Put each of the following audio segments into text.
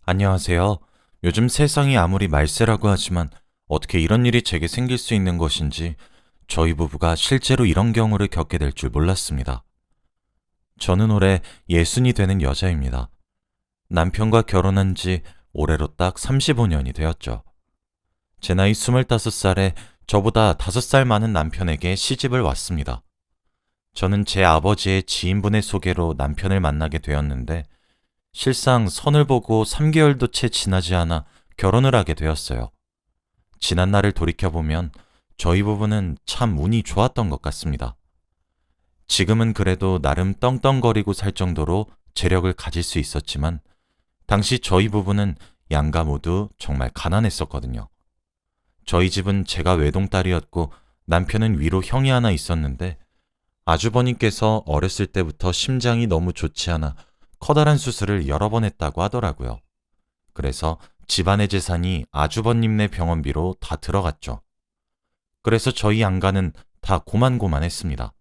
안녕하세요. 요즘 세상이 아무리 말세라고 하지만 어떻게 이런 일이 제게 생길 수 있는 것인지 저희 부부가 실제로 이런 경우를 겪게 될 줄 몰랐습니다. 저는 올해 60이 되는 여자입니다. 남편과 결혼한 지 올해로 딱 35년이 되었죠. 제 나이 25살에 저보다 5살 많은 남편에게 시집을 왔습니다. 저는 제 아버지의 지인분의 소개로 남편을 만나게 되었는데 실상 선을 보고 3개월도 채 지나지 않아 결혼을 하게 되었어요. 지난 날을 돌이켜보면 저희 부부는 참 운이 좋았던 것 같습니다. 지금은 그래도 나름 떵떵거리고 살 정도로 재력을 가질 수 있었지만 당시 저희 부부는 양가 모두 정말 가난했었거든요. 저희 집은 제가 외동딸이었고 남편은 위로 형이 하나 있었는데 아주버님께서 어렸을 때부터 심장이 너무 좋지 않아 커다란 수술을 여러 번 했다고 하더라고요. 그래서 집안의 재산이 아주버님네 병원비로 다 들어갔죠. 그래서 저희 양가는 다 고만고만했습니다.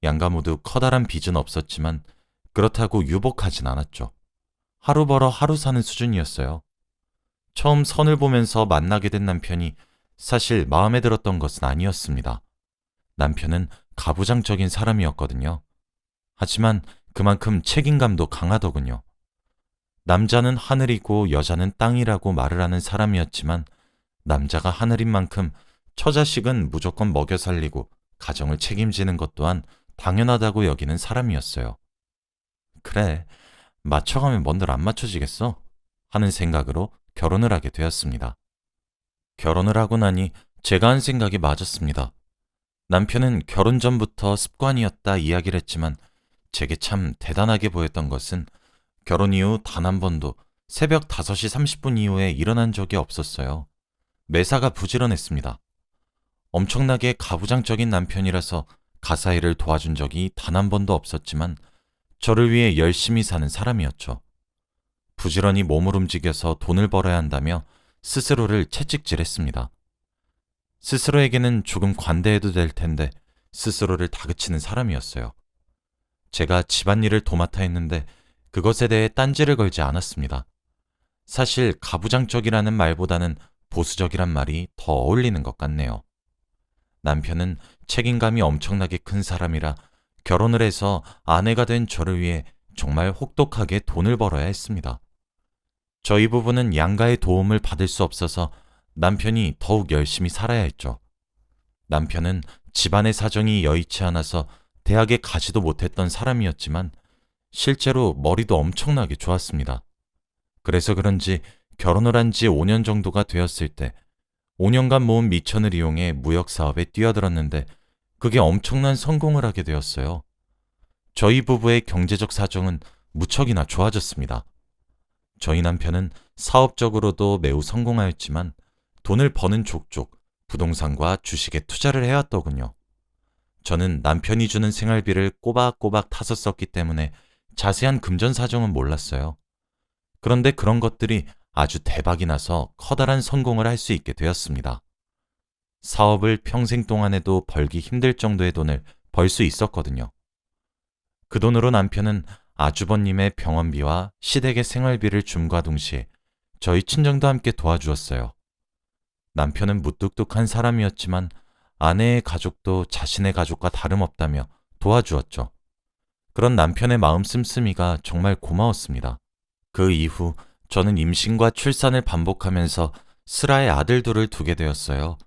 양가 모두 커다란 빚은 없었지만 그렇다고 유복하진 않았죠. 하루 벌어 하루 사는 수준이었어요. 처음 선을 보면서 만나게 된 남편이 사실 마음에 들었던 것은 아니었습니다. 남편은 가부장적인 사람이었거든요. 하지만 그만큼 책임감도 강하더군요. 남자는 하늘이고 여자는 땅이라고 말을 하는 사람이었지만 남자가 하늘인 만큼 처자식은 무조건 먹여 살리고 가정을 책임지는 것 또한 당연하다고 여기는 사람이었어요. 그래, 맞춰가면 뭔들 안 맞춰지겠어? 하는 생각으로 결혼을 하게 되었습니다. 결혼을 하고 나니 제가 한 생각이 맞았습니다. 남편은 결혼 전부터 습관이었다 이야기를 했지만 제게 참 대단하게 보였던 것은 결혼 이후 단 한 번도 새벽 5시 30분 이후에 일어난 적이 없었어요. 매사가 부지런했습니다. 엄청나게 가부장적인 남편이라서 가사 일을 도와준 적이 단 한 번도 없었지만 저를 위해 열심히 사는 사람이었죠. 부지런히 몸을 움직여서 돈을 벌어야 한다며 스스로를 채찍질했습니다. 스스로에게는 조금 관대해도 될 텐데 스스로를 다그치는 사람이었어요. 제가 집안일을 도맡아 했는데 그것에 대해 딴지를 걸지 않았습니다. 사실 가부장적이라는 말보다는 보수적이란 말이 더 어울리는 것 같네요. 남편은 책임감이 엄청나게 큰 사람이라 결혼을 해서 아내가 된 저를 위해 정말 혹독하게 돈을 벌어야 했습니다. 저희 부부는 양가의 도움을 받을 수 없어서 남편이 더욱 열심히 살아야 했죠. 남편은 집안의 사정이 여의치 않아서 대학에 가지도 못했던 사람이었지만 실제로 머리도 엄청나게 좋았습니다. 그래서 그런지 결혼을 한 지 5년 정도가 되었을 때 5년간 모은 미천을 이용해 무역 사업에 뛰어들었는데 그게 엄청난 성공을 하게 되었어요. 저희 부부의 경제적 사정은 무척이나 좋아졌습니다. 저희 남편은 사업적으로도 매우 성공하였지만 돈을 버는 족족 부동산과 주식에 투자를 해왔더군요. 저는 남편이 주는 생활비를 꼬박꼬박 타서 썼기 때문에 자세한 금전 사정은 몰랐어요. 그런데 그런 것들이 아주 대박이 나서 커다란 성공을 할 수 있게 되었습니다. 사업을 평생 동안에도 벌기 힘들 정도의 돈을 벌 수 있었거든요. 그 돈으로 남편은 아주버님의 병원비와 시댁의 생활비를 줌과 동시에 저희 친정도 함께 도와주었어요. 남편은 무뚝뚝한 사람이었지만 아내의 가족도 자신의 가족과 다름없다며 도와주었죠. 그런 남편의 마음 씀씀이가 정말 고마웠습니다. 그 이후 저는 임신과 출산을 반복하면서 슬하의 아들 둘을 두게 되었어요.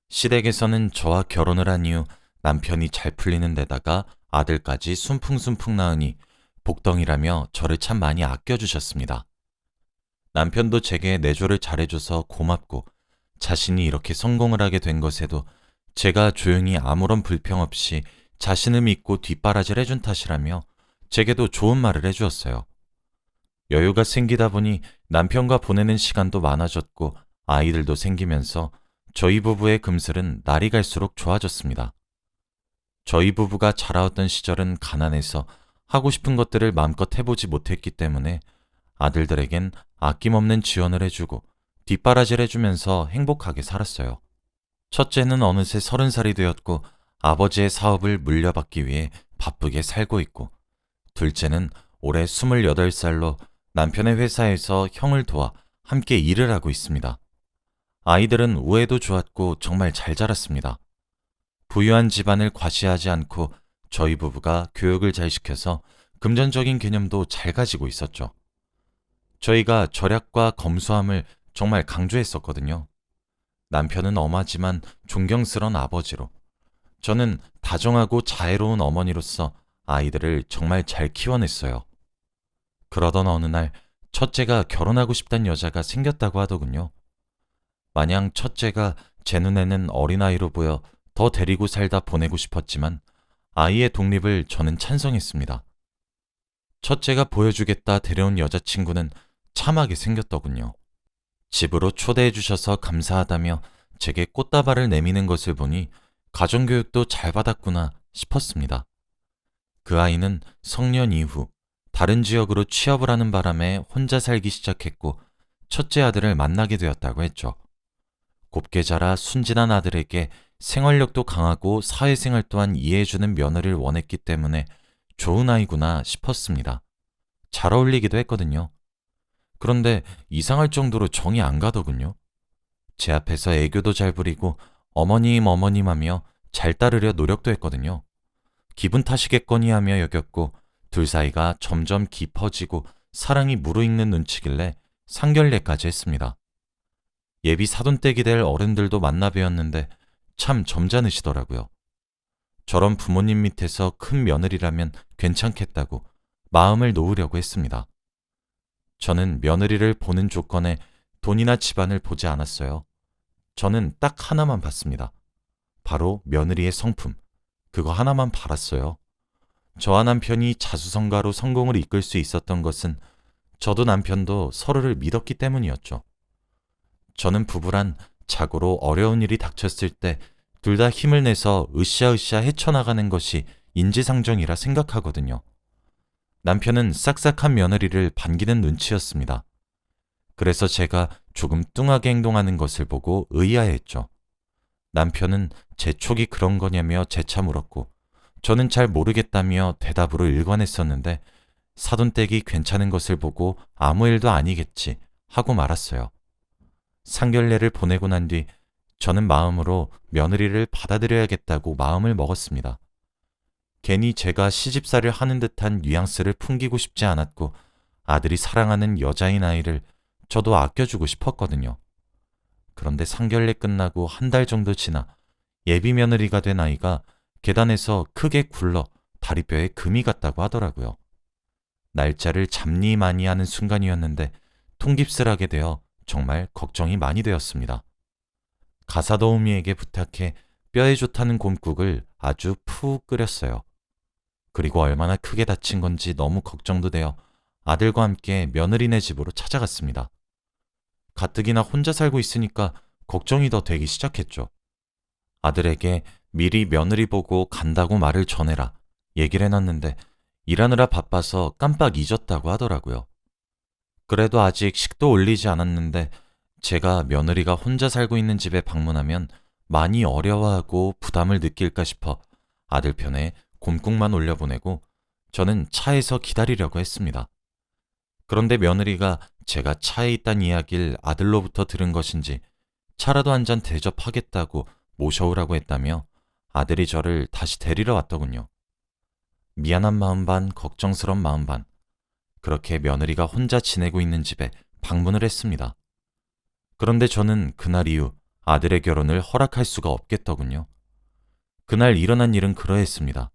시댁에서는 저와 결혼을 한 이후 남편이 잘 풀리는 데다가 아들까지 순풍순풍 낳으니 복덩이라며 저를 참 많이 아껴주셨습니다. 남편도 제게 내조를 잘해줘서 고맙고 자신이 이렇게 성공을 하게 된 것에도 제가 조용히 아무런 불평 없이 자신을 믿고 뒷바라지를 해준 탓이라며 제게도 좋은 말을 해주었어요. 여유가 생기다 보니 남편과 보내는 시간도 많아졌고 아이들도 생기면서 저희 부부의 금슬은 날이 갈수록 좋아졌습니다. 저희 부부가 자라왔던 시절은 가난해서 하고 싶은 것들을 마음껏 해보지 못했기 때문에 아들들에겐 아낌없는 지원을 해주고 뒷바라지를 해주면서 행복하게 살았어요. 첫째는 어느새 30살이 되었고 아버지의 사업을 물려받기 위해 바쁘게 살고 있고 둘째는 올해 28살로 남편의 회사에서 형을 도와 함께 일을 하고 있습니다. 아이들은 우애도 좋았고 정말 잘 자랐습니다. 부유한 집안을 과시하지 않고 저희 부부가 교육을 잘 시켜서 금전적인 개념도 잘 가지고 있었죠. 저희가 절약과 검소함을 정말 강조했었거든요. 남편은 엄하지만 존경스러운 아버지로, 저는 다정하고 자애로운 어머니로서 아이들을 정말 잘 키워냈어요. 그러던 어느 날 첫째가 결혼하고 싶단 여자가 생겼다고 하더군요. 마냥 첫째가 제 눈에는 어린아이로 보여 더 데리고 살다 보내고 싶었지만 아이의 독립을 저는 찬성했습니다. 첫째가 보여주겠다 데려온 여자친구는 참하게 생겼더군요. 집으로 초대해 주셔서 감사하다며 제게 꽃다발을 내미는 것을 보니 가정교육도 잘 받았구나 싶었습니다. 그 아이는 성년 이후 다른 지역으로 취업을 하는 바람에 혼자 살기 시작했고 첫째 아들을 만나게 되었다고 했죠. 곱게 자라 순진한 아들에게 생활력도 강하고 사회생활 또한 이해해주는 며느리를 원했기 때문에 좋은 아이구나 싶었습니다. 잘 어울리기도 했거든요. 그런데 이상할 정도로 정이 안 가더군요. 제 앞에서 애교도 잘 부리고 어머님 어머님 하며 잘 따르려 노력도 했거든요. 기분 탓이겠거니 하며 여겼고 둘 사이가 점점 깊어지고 사랑이 무르익는 눈치길래 상견례까지 했습니다. 예비 사돈댁이 될 어른들도 만나 뵈었는데 참 점잖으시더라고요. 저런 부모님 밑에서 큰 며느리라면 괜찮겠다고 마음을 놓으려고 했습니다. 저는 며느리를 보는 조건에 돈이나 집안을 보지 않았어요. 저는 딱 하나만 봤습니다. 바로 며느리의 성품. 그거 하나만 바랐어요. 저와 남편이 자수성가로 성공을 이끌 수 있었던 것은 저도 남편도 서로를 믿었기 때문이었죠. 저는 부부란 자고로 어려운 일이 닥쳤을 때 둘 다 힘을 내서 으쌰으쌰 헤쳐나가는 것이 인지상정이라 생각하거든요. 남편은 싹싹한 며느리를 반기는 눈치였습니다. 그래서 제가 조금 뚱하게 행동하는 것을 보고 의아해했죠. 남편은 제 촉이 그런 거냐며 재차 물었고 저는 잘 모르겠다며 대답으로 일관했었는데 사돈댁이 괜찮은 것을 보고 아무 일도 아니겠지 하고 말았어요. 상견례를 보내고 난 뒤 저는 마음으로 며느리를 받아들여야겠다고 마음을 먹었습니다. 괜히 제가 시집살이를 하는 듯한 뉘앙스를 풍기고 싶지 않았고 아들이 사랑하는 여자인 아이를 저도 아껴주고 싶었거든요. 그런데 상견례 끝나고 한 달 정도 지나 예비 며느리가 된 아이가 계단에서 크게 굴러 다리뼈에 금이 갔다고 하더라고요. 날짜를 잡니 많이 하는 순간이었는데 통깁스하게 되어 정말 걱정이 많이 되었습니다. 가사도우미에게 부탁해 뼈에 좋다는 곰국을 아주 푹 끓였어요. 그리고 얼마나 크게 다친 건지 너무 걱정도 되어 아들과 함께 며느리네 집으로 찾아갔습니다. 가뜩이나 혼자 살고 있으니까 걱정이 더 되기 시작했죠. 아들에게 미리 며느리 보고 간다고 말을 전해라 얘기를 해놨는데 일하느라 바빠서 깜빡 잊었다고 하더라고요. 그래도 아직 식도 올리지 않았는데 제가 며느리가 혼자 살고 있는 집에 방문하면 많이 어려워하고 부담을 느낄까 싶어 아들 편에 곰국만 올려보내고 저는 차에서 기다리려고 했습니다. 그런데 며느리가 제가 차에 있다는 이야기를 아들로부터 들은 것인지 차라도 한 잔 대접하겠다고 모셔오라고 했다며 아들이 저를 다시 데리러 왔더군요. 미안한 마음 반, 걱정스러운 마음 반. 그렇게 며느리가 혼자 지내고 있는 집에 방문을 했습니다. 그런데 저는 그날 이후 아들의 결혼을 허락할 수가 없겠더군요. 그날 일어난 일은 그러했습니다.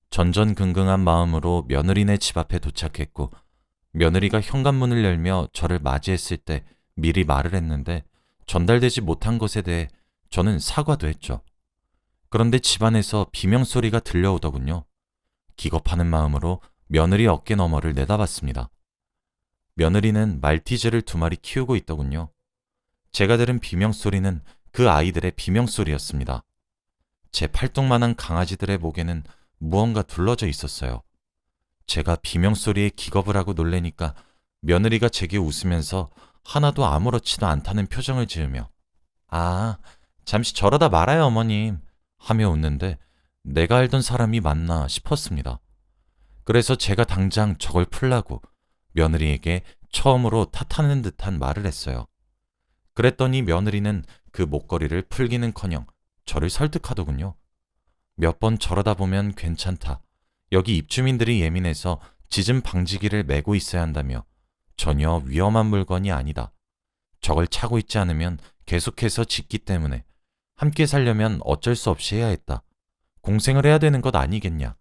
전전긍긍한 마음으로 며느리네 집 앞에 도착했고 며느리가 현관문을 열며 저를 맞이했을 때 미리 말을 했는데 전달되지 못한 것에 대해 저는 사과도 했죠. 그런데 집안에서 비명소리가 들려오더군요. 기겁하는 마음으로 며느리 어깨 너머를 내다봤습니다. 며느리는 말티즈를 2마리 키우고 있더군요. 제가 들은 비명소리는 그 아이들의 비명소리였습니다. 제 팔뚝만한 강아지들의 목에는 무언가 둘러져 있었어요. 제가 비명소리에 기겁을 하고 놀래니까 며느리가 제게 웃으면서 하나도 아무렇지도 않다는 표정을 지으며 아, 잠시 저러다 말아요 어머님 하며 웃는데 내가 알던 사람이 맞나 싶었습니다. 그래서 제가 당장 저걸 풀라고 며느리에게 처음으로 탓하는 듯한 말을 했어요. 그랬더니 며느리는 그 목걸이를 풀기는커녕 저를 설득하더군요. 몇 번 저러다 보면 괜찮다. 여기 입주민들이 예민해서 지진 방지기를 메고 있어야 한다며 전혀 위험한 물건이 아니다. 저걸 차고 있지 않으면 계속해서 짓기 때문에 함께 살려면 어쩔 수 없이 해야 했다. 공생을 해야 되는 것 아니겠냐.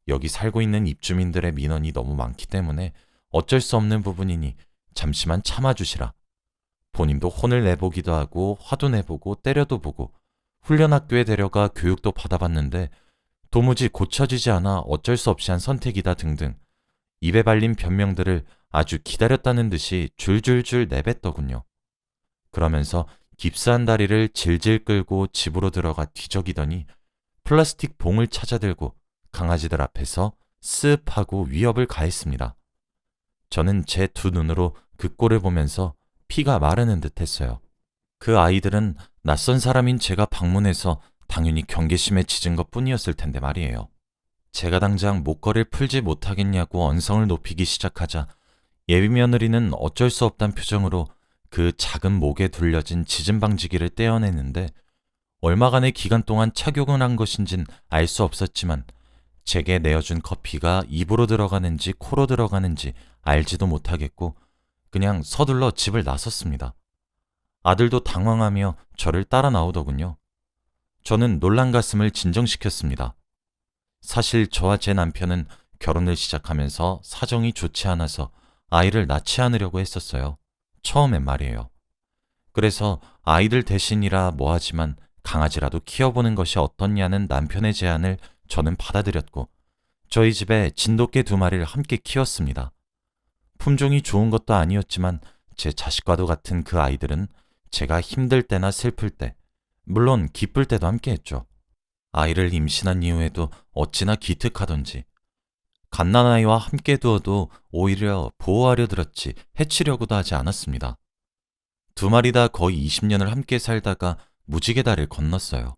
여기 살고 있는 입주민들의 민원이 너무 많기 때문에 어쩔 수 없는 부분이니 잠시만 참아주시라. 본인도 혼을 내보기도 하고 화도 내보고 때려도 보고 훈련학교에 데려가 교육도 받아봤는데 도무지 고쳐지지 않아 어쩔 수 없이 한 선택이다 등등 입에 발린 변명들을 아주 기다렸다는 듯이 줄줄줄 내뱉더군요. 그러면서 깁스한 다리를 질질 끌고 집으로 들어가 뒤적이더니 플라스틱 봉을 찾아들고 강아지들 앞에서 쓱 하고 위협을 가했습니다. 저는 제 두 눈으로 그 꼴을 보면서 피가 마르는 듯 했어요. 그 아이들은 낯선 사람인 제가 방문해서 당연히 경계심에 짖은 것 뿐이었을 텐데 말이에요. 제가 당장 목걸이를 풀지 못하겠냐고 언성을 높이기 시작하자 예비 며느리는 어쩔 수 없단 표정으로 그 작은 목에 둘려진 짖음 방지기를 떼어내는데 얼마간의 기간 동안 착용을 한 것인진 알 수 없었지만 제게 내어준 커피가 입으로 들어가는지 코로 들어가는지 알지도 못하겠고 그냥 서둘러 집을 나섰습니다. 아들도 당황하며 저를 따라 나오더군요. 저는 놀란 가슴을 진정시켰습니다. 사실 저와 제 남편은 결혼을 시작하면서 사정이 좋지 않아서 아이를 낳지 않으려고 했었어요. 처음엔 말이에요. 그래서 아이들 대신이라 뭐하지만 강아지라도 키워보는 것이 어떻냐는 남편의 제안을 저는 받아들였고 저희 집에 진돗개 2마리를 함께 키웠습니다. 품종이 좋은 것도 아니었지만 제 자식과도 같은 그 아이들은 제가 힘들 때나 슬플 때, 물론 기쁠 때도 함께 했죠. 아이를 임신한 이후에도 어찌나 기특하던지 갓난아이와 함께 두어도 오히려 보호하려 들었지 해치려고도 하지 않았습니다. 2마리 다 거의 20년을 함께 살다가 무지개 다리를 건넜어요.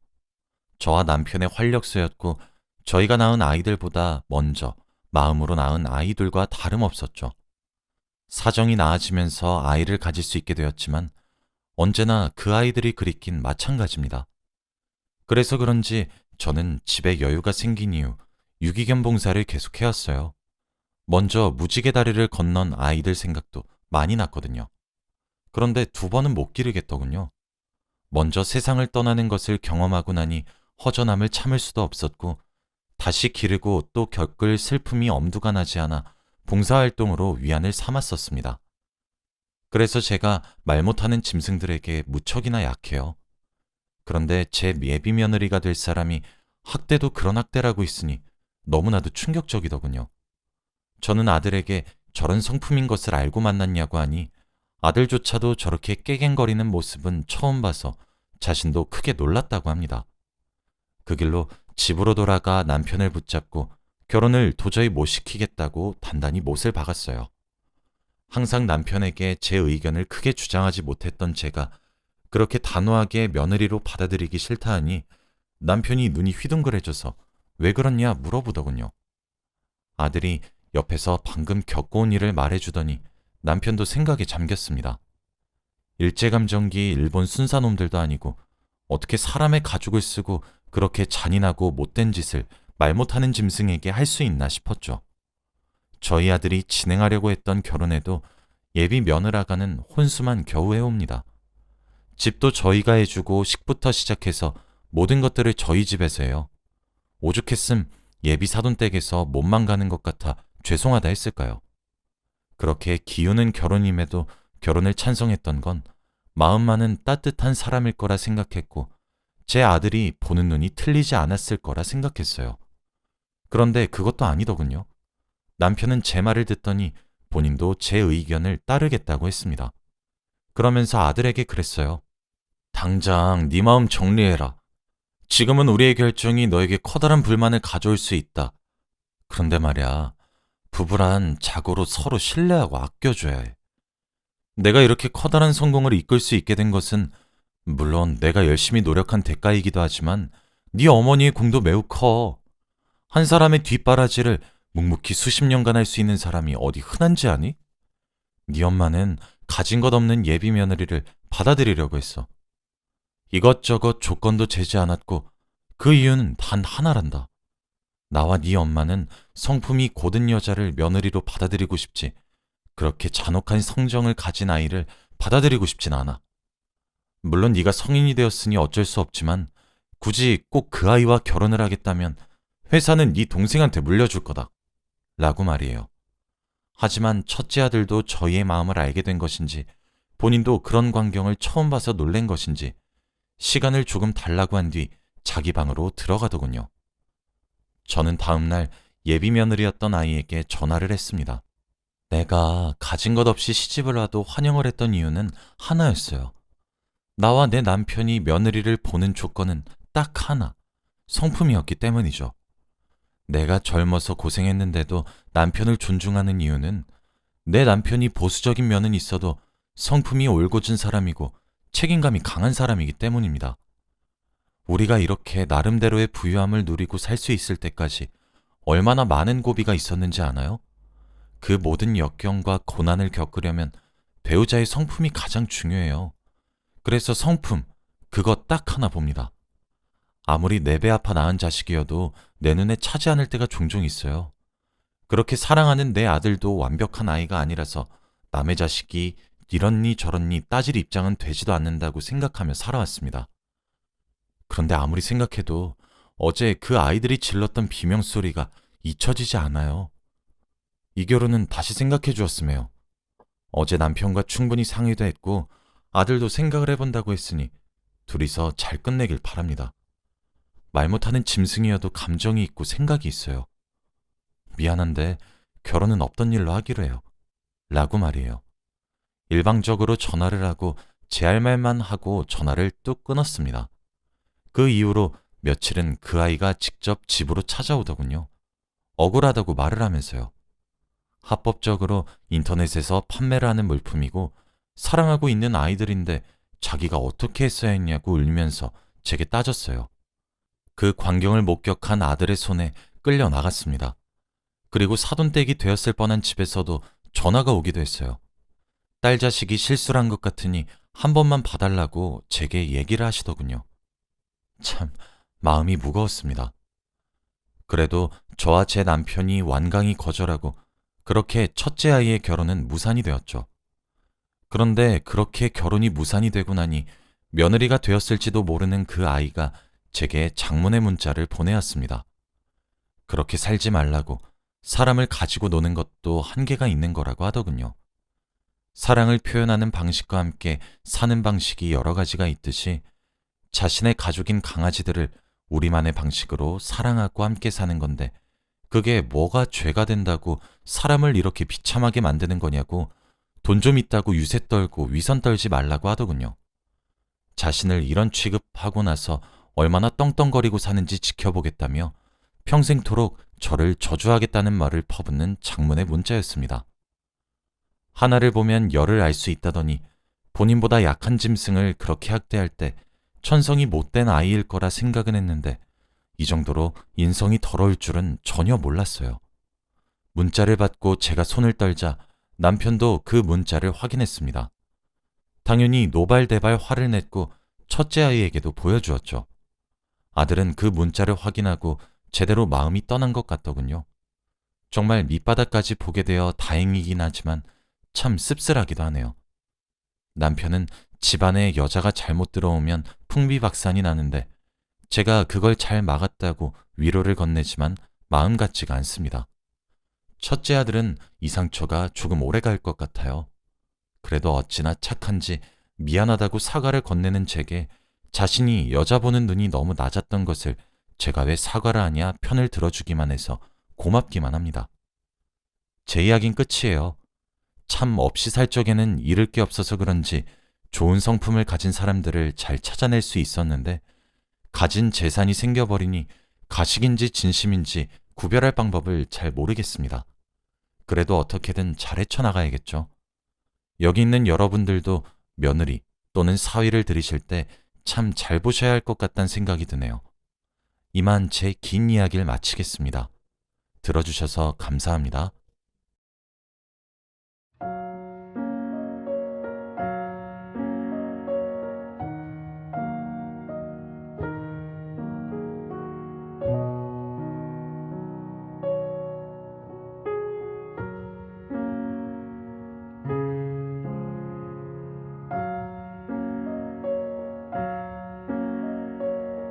저와 남편의 활력소였고 저희가 낳은 아이들보다 먼저 마음으로 낳은 아이들과 다름없었죠. 사정이 나아지면서 아이를 가질 수 있게 되었지만 언제나 그 아이들이 그립긴 마찬가지입니다. 그래서 그런지 저는 집에 여유가 생긴 이후 유기견 봉사를 계속해왔어요. 먼저 무지개 다리를 건넌 아이들 생각도 많이 났거든요. 그런데 2번은 못 기르겠더군요. 먼저 세상을 떠나는 것을 경험하고 나니 허전함을 참을 수도 없었고 다시 기르고 또 겪을 슬픔이 엄두가 나지 않아 봉사활동으로 위안을 삼았었습니다. 그래서 제가 말 못하는 짐승들에게 무척이나 약해요. 그런데 제 예비 며느리가 될 사람이 학대도 그런 학대라고 있으니 너무나도 충격적이더군요. 저는 아들에게 저런 성품인 것을 알고 만났냐고 하니 아들조차도 저렇게 깨갱거리는 모습은 처음 봐서 자신도 크게 놀랐다고 합니다. 그 길로 집으로 돌아가 남편을 붙잡고 결혼을 도저히 못 시키겠다고 단단히 못을 박았어요. 항상 남편에게 제 의견을 크게 주장하지 못했던 제가 그렇게 단호하게 며느리로 받아들이기 싫다 하니 남편이 눈이 휘둥그레져서 왜 그러냐 물어보더군요. 아들이 옆에서 방금 겪어온 일을 말해주더니 남편도 생각에 잠겼습니다. 일제감정기 일본 순사놈들도 아니고 어떻게 사람의 가죽을 쓰고 그렇게 잔인하고 못된 짓을 말 못하는 짐승에게 할 수 있나 싶었죠. 저희 아들이 진행하려고 했던 결혼에도 예비 며느라가는 혼수만 겨우 해옵니다. 집도 저희가 해주고 식부터 시작해서 모든 것들을 저희 집에서 해요. 오죽했음 예비 사돈댁에서 몸만 가는 것 같아 죄송하다 했을까요? 그렇게 기우는 결혼임에도 결혼을 찬성했던 건 마음만은 따뜻한 사람일 거라 생각했고 제 아들이 보는 눈이 틀리지 않았을 거라 생각했어요. 그런데 그것도 아니더군요. 남편은 제 말을 듣더니 본인도 제 의견을 따르겠다고 했습니다. 그러면서 아들에게 그랬어요. 당장 네 마음 정리해라. 지금은 우리의 결정이 너에게 커다란 불만을 가져올 수 있다. 그런데 말이야, 부부란 자고로 서로 신뢰하고 아껴줘야 해. 내가 이렇게 커다란 성공을 이끌 수 있게 된 것은 물론 내가 열심히 노력한 대가이기도 하지만 네 어머니의 공도 매우 커. 한 사람의 뒷바라지를 묵묵히 수십 년간 할 수 있는 사람이 어디 흔한지 아니? 네 엄마는 가진 것 없는 예비 며느리를 받아들이려고 했어. 이것저것 조건도 재지 않았고 그 이유는 단 하나란다. 나와 네 엄마는 성품이 고든 여자를 며느리로 받아들이고 싶지 그렇게 잔혹한 성정을 가진 아이를 받아들이고 싶진 않아. 물론 네가 성인이 되었으니 어쩔 수 없지만 굳이 꼭 그 아이와 결혼을 하겠다면 회사는 네 동생한테 물려줄 거다. 라고 말이에요. 하지만 첫째 아들도 저희의 마음을 알게 된 것인지 본인도 그런 광경을 처음 봐서 놀란 것인지 시간을 조금 달라고 한 뒤 자기 방으로 들어가더군요. 저는 다음날 예비 며느리였던 아이에게 전화를 했습니다. 내가 가진 것 없이 시집을 와도 환영을 했던 이유는 하나였어요. 나와 내 남편이 며느리를 보는 조건은 딱 하나, 성품이었기 때문이죠. 내가 젊어서 고생했는데도 남편을 존중하는 이유는 내 남편이 보수적인 면은 있어도 성품이 올곧은 사람이고 책임감이 강한 사람이기 때문입니다. 우리가 이렇게 나름대로의 부유함을 누리고 살 수 있을 때까지 얼마나 많은 고비가 있었는지 아나요? 그 모든 역경과 고난을 겪으려면 배우자의 성품이 가장 중요해요. 그래서 성품, 그거 딱 하나 봅니다. 아무리 내 배 아파 낳은 자식이어도 내 눈에 차지 않을 때가 종종 있어요. 그렇게 사랑하는 내 아들도 완벽한 아이가 아니라서 남의 자식이 이렇니 저렇니 따질 입장은 되지도 않는다고 생각하며 살아왔습니다. 그런데 아무리 생각해도 어제 그 아이들이 질렀던 비명소리가 잊혀지지 않아요. 이 결혼은 다시 생각해 주었으며요. 어제 남편과 충분히 상의도 했고 아들도 생각을 해본다고 했으니 둘이서 잘 끝내길 바랍니다. 말 못하는 짐승이어도 감정이 있고 생각이 있어요. 미안한데 결혼은 없던 일로 하기로 해요. 라고 말이에요. 일방적으로 전화를 하고 제 할 말만 하고 전화를 뚝 끊었습니다. 그 이후로 며칠은 그 아이가 직접 집으로 찾아오더군요. 억울하다고 말을 하면서요. 합법적으로 인터넷에서 판매를 하는 물품이고 사랑하고 있는 아이들인데 자기가 어떻게 했어야 했냐고 울면서 제게 따졌어요. 그 광경을 목격한 아들의 손에 끌려 나갔습니다. 그리고 사돈댁이 되었을 뻔한 집에서도 전화가 오기도 했어요. 딸 자식이 실수를 한 것 같으니 한 번만 봐달라고 제게 얘기를 하시더군요. 참 마음이 무거웠습니다. 그래도 저와 제 남편이 완강히 거절하고 그렇게 첫째 아이의 결혼은 무산이 되었죠. 그런데 그렇게 결혼이 무산이 되고 나니 며느리가 되었을지도 모르는 그 아이가 제게 장문의 문자를 보내왔습니다. 그렇게 살지 말라고 사람을 가지고 노는 것도 한계가 있는 거라고 하더군요. 사랑을 표현하는 방식과 함께 사는 방식이 여러 가지가 있듯이 자신의 가족인 강아지들을 우리만의 방식으로 사랑하고 함께 사는 건데 그게 뭐가 죄가 된다고 사람을 이렇게 비참하게 만드는 거냐고 돈 좀 있다고 유세 떨고 위선 떨지 말라고 하더군요. 자신을 이런 취급하고 나서 얼마나 떵떵거리고 사는지 지켜보겠다며 평생토록 저를 저주하겠다는 말을 퍼붓는 장문의 문자였습니다. 하나를 보면 열을 알 수 있다더니 본인보다 약한 짐승을 그렇게 학대할 때 천성이 못된 아이일 거라 생각은 했는데 이 정도로 인성이 더러울 줄은 전혀 몰랐어요. 문자를 받고 제가 손을 떨자 남편도 그 문자를 확인했습니다. 당연히 노발대발 화를 냈고 첫째 아이에게도 보여주었죠. 아들은 그 문자를 확인하고 제대로 마음이 떠난 것 같더군요. 정말 밑바닥까지 보게 되어 다행이긴 하지만 참 씁쓸하기도 하네요. 남편은 집안에 여자가 잘못 들어오면 풍비박산이 나는데 제가 그걸 잘 막았다고 위로를 건네지만 마음 같지가 않습니다. 첫째 아들은 이 상처가 조금 오래 갈 것 같아요. 그래도 어찌나 착한지 미안하다고 사과를 건네는 제게 자신이 여자 보는 눈이 너무 낮았던 것을 제가 왜 사과를 하냐 편을 들어주기만 해서 고맙기만 합니다. 제 이야기는 끝이에요. 참 없이 살 적에는 잃을 게 없어서 그런지 좋은 성품을 가진 사람들을 잘 찾아낼 수 있었는데 가진 재산이 생겨버리니 가식인지 진심인지 구별할 방법을 잘 모르겠습니다. 그래도 어떻게든 잘 헤쳐나가야겠죠. 여기 있는 여러분들도 며느리 또는 사위를 들이실 때 참 잘 보셔야 할 것 같다는 생각이 드네요. 이만 제 긴 이야기를 마치겠습니다. 들어주셔서 감사합니다.